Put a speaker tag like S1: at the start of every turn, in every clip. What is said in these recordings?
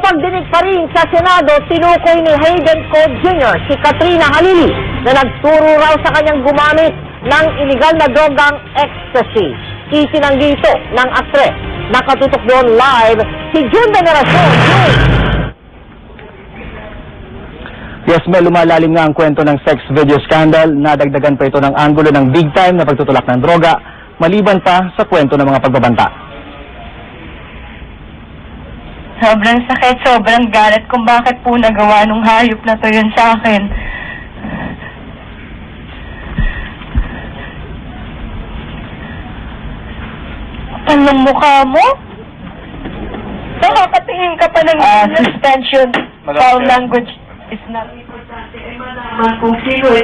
S1: pagdinig pa rin sa Senado, tinukoy ni Hayden Code Jr. si Katrina Halili na nagturo raw sa kanyang gumamit ng iligal na drogang ecstasy. Itinanggi ito ng aktres. Nakatutok doon live si June Veneracion.
S2: Yes, may lumalalim nga ang kwento ng sex video scandal. Nadagdagan pa ito ng anggulo ng big time na pagtutulak ng droga, maliban pa sa kwento ng mga pagbabanta.
S3: Sobrang sakit, sobrang galit kung bakit po nagawa nung hayop na to yun sa akin. Anong mukha mo? Nakakatingin ka pa ng suspension. Foul language is not...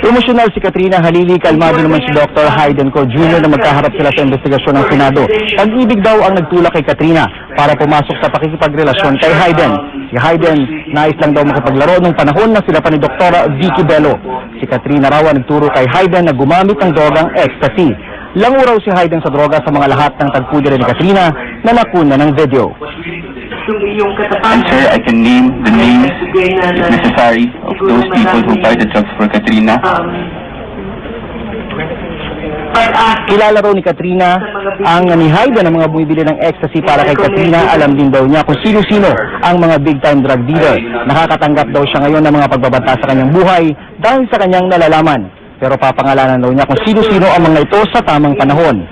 S2: Emosyonal si Katrina Halili, kalmado naman si Dr. Hayden Code Jr. na magkaharap sila sa investigasyon ng Senado. Pag-ibig daw ang nagtulak kay Katrina para pumasok sa pakikipagrelasyon kay Hayden. Si Hayden, nais lang daw makipaglaro nung panahon na sila pa ni Dr. Vicky Bello. Si Katrina raw ang nagturo kay Hayden na gumamit ng drogang ecstasy. Lango raw si Hayden sa droga sa mga lahat ng tagpudir ni Katrina na nakuna ng video.
S4: And sir, I can name the names, if necessary, of those people who buy the drugs for Katrina.
S2: Kilala raw ni Katrina ang ni Hayden ng mga bumibili ng ecstasy para kay Katrina. Alam din daw niya kung sino-sino ang mga big-time drug dealer. Nakakatanggap daw siya ngayon ng mga pagbabanta sa kanyang buhay dahil sa kanyang nalalaman. Pero papangalanan daw niya kung sino-sino ang mga ito sa tamang panahon.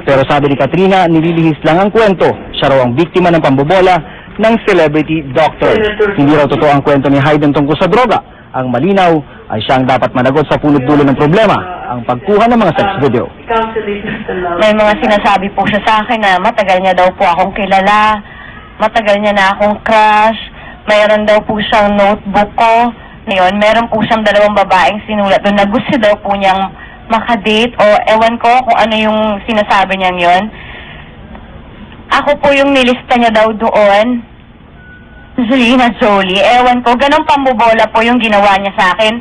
S2: Pero sabi ni Katrina, nililihis lang ang kwento. Siya raw ang biktima ng pambobola ng celebrity doctor. Hindi raw totoo ang kwento ni Hayden tungkol sa droga. Ang malinaw ay siya ang dapat managot sa punot dulo ng problema, ang pagkuha ng mga sex video.
S3: May mga sinasabi po siya sa akin na matagal niya daw po akong kilala, matagal niya na akong crush, mayroon daw po siyang notebook ko. Ngayon, meron po siyang dalawang babaeng sinulat doon na gusto daw po niyang makadate o ewan ko kung ano yung sinasabi niyang yon. Ako po yung nilista niya daw doon. Zelina Jolie. Ewan ko, ganun pambobola po yung ginawa niya sa akin.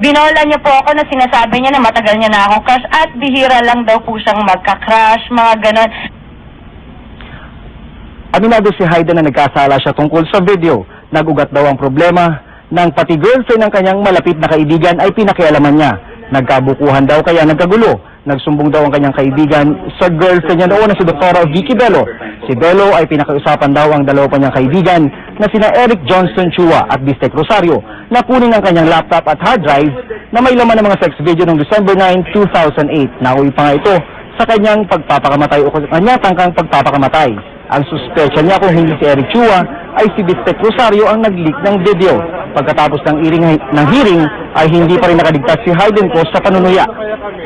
S3: Binola niya po ako na sinasabi niya na matagal niya na akong crush at bihira lang daw po siyang magka-crush, mga ganun.
S2: Aminado si Hayden na nagkasala siya tungkol sa video. Nagugat daw ang problema nang pati girlfriend ng kanyang malapit na kaibigan ay pinakialaman niya. Nagkabukuhan daw kaya nagkagulo. Nagsumbong daw ang kanyang kaibigan sa girlfriend niya noon na si Dr. Vicky Bello. Si Bello ay pinakiusapan daw ang dalawa pa niyang kaibigan na sina Eric Johnston Chua at Bistek Rosario na kunin ang kanyang laptop at hard drive na may laman ng mga sex video noong December 9, 2008. Nauwi pa nga ito sa kanyang pagpapakamatay o kanya tangkang pagpapakamatay. Ang suspecha niya kung hindi si Eric Chua ay si Bistek Rosario ang nag-leak ng video. Pagkatapos ng hearing ay hindi pa rin nakaligtas si Hayden Code sa panunuya.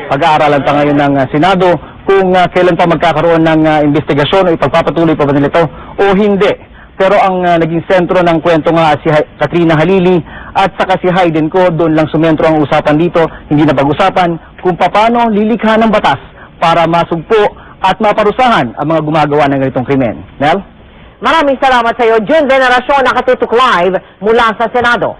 S2: Pag-aaralan pa ngayon ng Senado kung kailan pa magkakaroon ng investigasyon o ipagpapatuloy pa ba nila ito o hindi. Pero ang naging sentro ng kwento nga si Katrina Halili at saka si Hayden Code, doon lang sumentro ang usapan dito, hindi na pag-usapan kung paano lilikha ng batas para masugpo at maparusahan ang mga gumagawa ng ganitong krimen. Nel?
S1: Maraming salamat sa iyo, June Veneracion, nakatutok live mula sa Senado.